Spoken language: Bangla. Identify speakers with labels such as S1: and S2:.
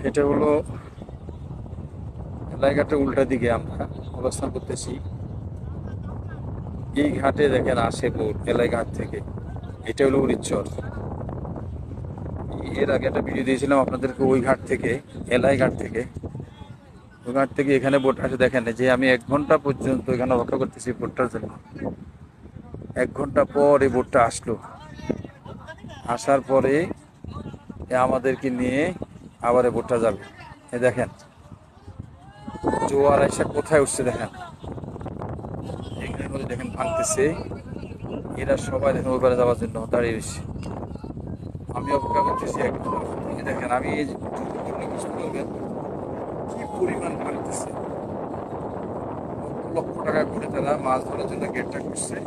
S1: এটা হলো এলাকাটার উল্টা দিকে আমরা অবস্থান করতেছি। এই ঘাটে দেখেন আসে বোট এলাই ঘাট থেকে। এটা হলো উড়িচ্চর। এর আগে একটা ভিডিও দিয়েছিলাম আপনাদেরকে ওই ঘাট থেকে, এলাই ঘাট থেকে। ওই ঘাট থেকে এখানে বোট আসে। দেখেন যে আমি 1 ঘন্টা পর্যন্ত এখানে অপেক্ষা করতেছি বোটটার জন্য। 1 ঘন্টা পর এই বোটটা আসলো। আসার পরে আমাদেরকে নিয়ে আবার এই বোটটা যাবে। এই দেখেন জোয়ার এসে কোথায় উঠছে দেখেন। এখানে নদী দেখেন ভাঙতেছে। এরা সবাই দেখেন ওই পারে যাওয়ার জন্য দাঁড়িয়ে রয়েছে। আমি অপেক্ষা করতেছি 1 ঘন্টা। এই দেখেন আমি এই যে বুঝতে পারবেন কি পরিমাণ ভাঙতেছে। লক্ষ লক্ষ টাকা করে তারা মাছ ধরার জন্য গেটটা করছে।